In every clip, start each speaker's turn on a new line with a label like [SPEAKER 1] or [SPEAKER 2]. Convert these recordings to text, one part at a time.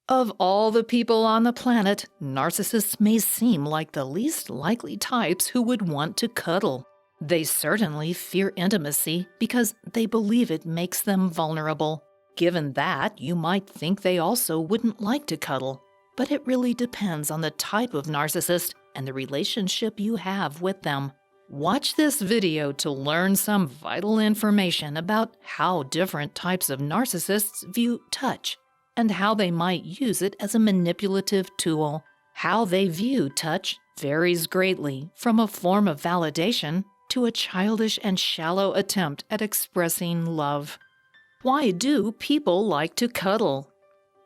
[SPEAKER 1] Of all the people on the planet, narcissists may seem like the least likely types who would want to cuddle. They certainly fear intimacy because they believe it makes them vulnerable. Given that, you might think they also wouldn't like to cuddle. But it really depends on the type of narcissist and the relationship you have with them. Watch this video to learn some vital information about how different types of narcissists view touch, and how they might use it as a manipulative tool. How they view touch varies greatly, from a form of validation to a childish and shallow attempt at expressing love. Why do people like to cuddle?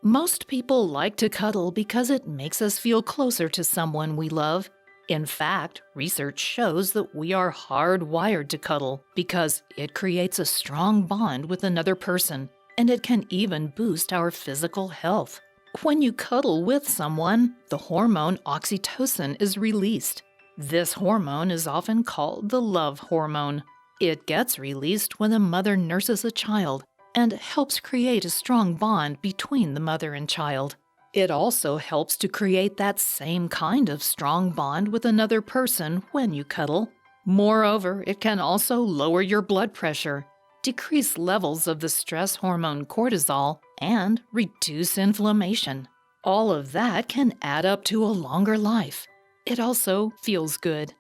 [SPEAKER 1] Most people like to cuddle because it makes us feel closer to someone we love. In fact, research shows that we are hardwired to cuddle because it creates a strong bond with another person, and it can even boost our physical health. When you cuddle with someone, the hormone oxytocin is released. This hormone is often called the love hormone. It gets released when a mother nurses a child and helps create a strong bond between the mother and child. It also helps to create that same kind of strong bond with another person when you cuddle. Moreover, it can also lower your blood pressure, decrease levels of the stress hormone cortisol, and reduce inflammation. All of that can add up to a longer life. It also feels good.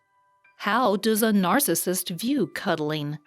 [SPEAKER 1] How does a narcissist view cuddling?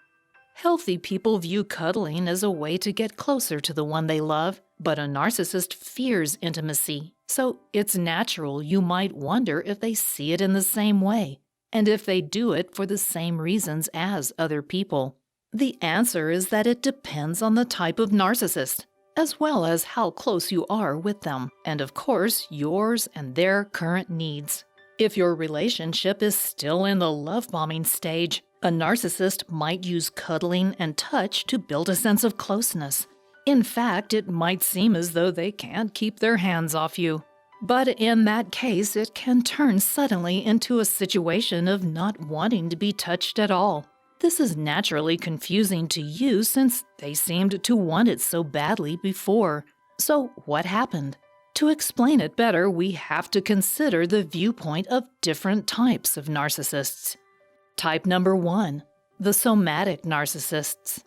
[SPEAKER 1] Healthy people view cuddling as a way to get closer to the one they love, but a narcissist fears intimacy, so it's natural you might wonder if they see it in the same way, and if they do it for the same reasons as other people. The answer is that it depends on the type of narcissist, as well as how close you are with them, and of course, yours and their current needs. If your relationship is still in the love-bombing stage, a narcissist might use cuddling and touch to build a sense of closeness. In fact, it might seem as though they can't keep their hands off you. But in that case, it can turn suddenly into a situation of not wanting to be touched at all. This is naturally confusing to you since they seemed to want it so badly before. So what happened? To explain it better, we have to consider the viewpoint of different types of narcissists. Type number 1, the somatic narcissists.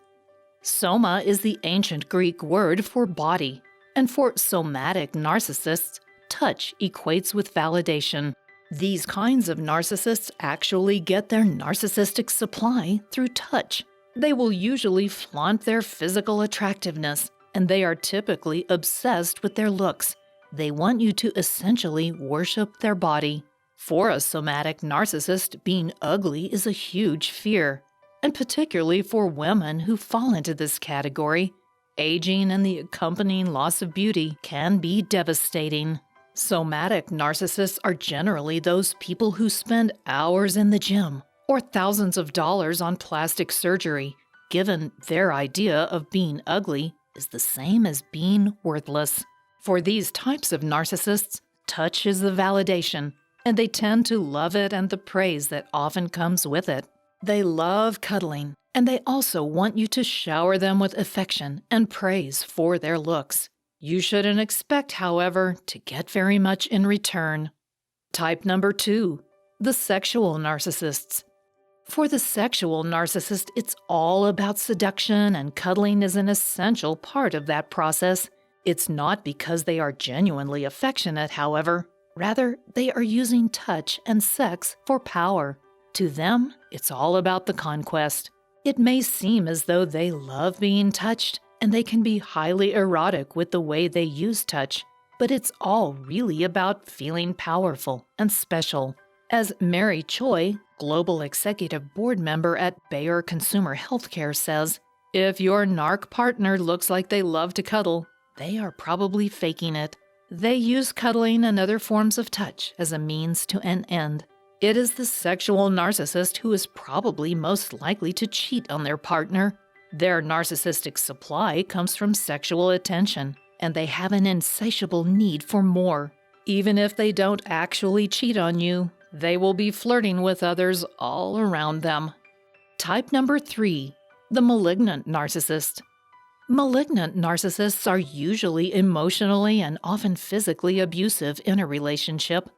[SPEAKER 1] Soma is the ancient Greek word for body, and for somatic narcissists, touch equates with validation. These kinds of narcissists actually get their narcissistic supply through touch. They will usually flaunt their physical attractiveness, and they are typically obsessed with their looks. They want you to essentially worship their body. For a somatic narcissist, being ugly is a huge fear, and particularly for women who fall into this category, aging and the accompanying loss of beauty can be devastating. Somatic narcissists are generally those people who spend hours in the gym or thousands of dollars on plastic surgery, given their idea of being ugly is the same as being worthless. For these types of narcissists, touch is the validation, and they tend to love it and the praise that often comes with it. They love cuddling, and they also want you to shower them with affection and praise for their looks. You shouldn't expect, however, to get very much in return. Type number 2, the sexual narcissists. For the sexual narcissist, it's all about seduction, and cuddling is an essential part of that process. It's not because they are genuinely affectionate, however. Rather, they are using touch and sex for power. To them, it's all about the conquest. It may seem as though they love being touched, and they can be highly erotic with the way they use touch, but it's all really about feeling powerful and special. As Mary Choi, Global Executive Board Member at Bayer Consumer Healthcare says, if your narc partner looks like they love to cuddle, they are probably faking it. They use cuddling and other forms of touch as a means to an end. It is the sexual narcissist who is probably most likely to cheat on their partner. Their narcissistic supply comes from sexual attention, and they have an insatiable need for more. Even if they don't actually cheat on you, they will be flirting with others all around them. Type number 3, the malignant narcissist. Malignant narcissists are usually emotionally and often physically abusive in a relationship.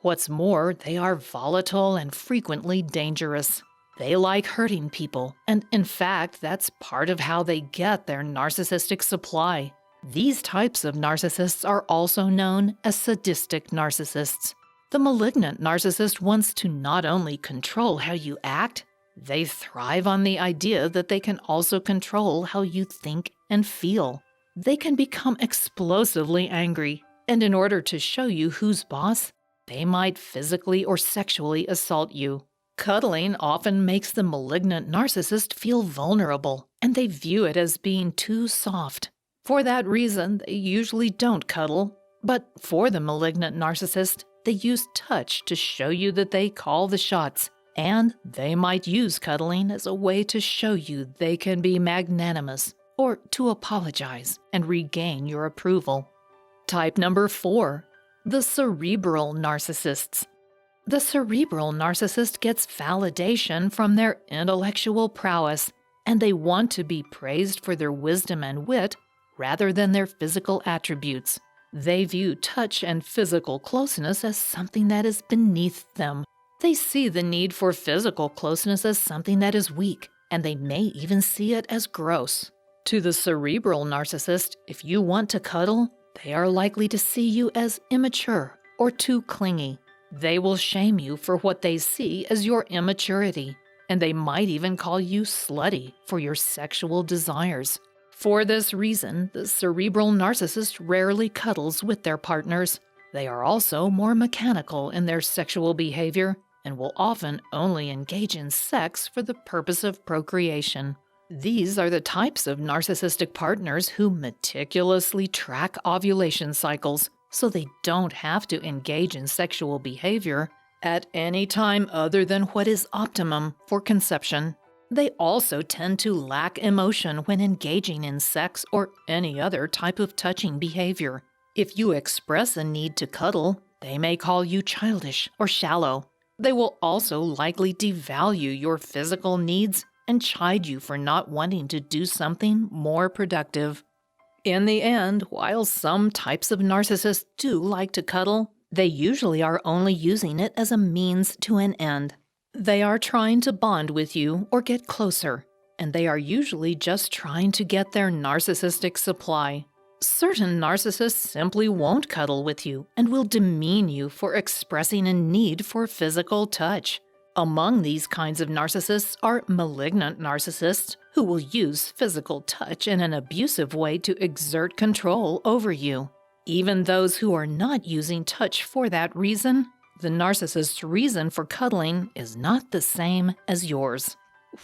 [SPEAKER 1] What's more, they are volatile and frequently dangerous. They like hurting people, and in fact, that's part of how they get their narcissistic supply. These types of narcissists are also known as sadistic narcissists. The malignant narcissist wants to not only control how you act, they thrive on the idea that they can also control how you think and feel. They can become explosively angry, and in order to show you who's boss, they might physically or sexually assault you. Cuddling often makes the malignant narcissist feel vulnerable, and they view it as being too soft. For that reason, they usually don't cuddle. But for the malignant narcissist, they use touch to show you that they call the shots, and they might use cuddling as a way to show you they can be magnanimous or to apologize and regain your approval. Type number 4. The cerebral narcissists. The cerebral narcissist gets validation from their intellectual prowess, and they want to be praised for their wisdom and wit rather than their physical attributes. They view touch and physical closeness as something that is beneath them. They see the need for physical closeness as something that is weak, and they may even see it as gross. To the cerebral narcissist, if you want to cuddle, they are likely to see you as immature or too clingy. They will shame you for what they see as your immaturity, and they might even call you slutty for your sexual desires. For this reason, the cerebral narcissist rarely cuddles with their partners. They are also more mechanical in their sexual behavior and will often only engage in sex for the purpose of procreation. These are the types of narcissistic partners who meticulously track ovulation cycles so they don't have to engage in sexual behavior at any time other than what is optimum for conception. They also tend to lack emotion when engaging in sex or any other type of touching behavior. If you express a need to cuddle, they may call you childish or shallow. They will also likely devalue your physical needs and chide you for not wanting to do something more productive. In the end, while some types of narcissists do like to cuddle, they usually are only using it as a means to an end. They are trying to bond with you or get closer, and they are usually just trying to get their narcissistic supply. Certain narcissists simply won't cuddle with you and will demean you for expressing a need for physical touch. Among these kinds of narcissists are malignant narcissists who will use physical touch in an abusive way to exert control over you. Even those who are not using touch for that reason, the narcissist's reason for cuddling is not the same as yours.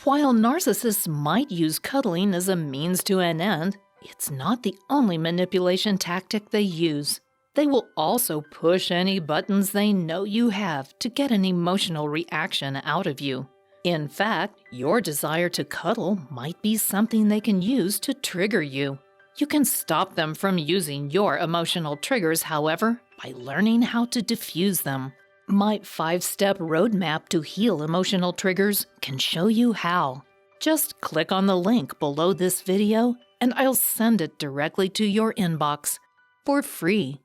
[SPEAKER 1] While narcissists might use cuddling as a means to an end, it's not the only manipulation tactic they use. They will also push any buttons they know you have to get an emotional reaction out of you. In fact, your desire to cuddle might be something they can use to trigger you. You can stop them from using your emotional triggers, however, by learning how to diffuse them. My 5-step roadmap to heal emotional triggers can show you how. Just click on the link below this video and I'll send it directly to your inbox for free.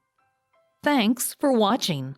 [SPEAKER 1] Thanks for watching.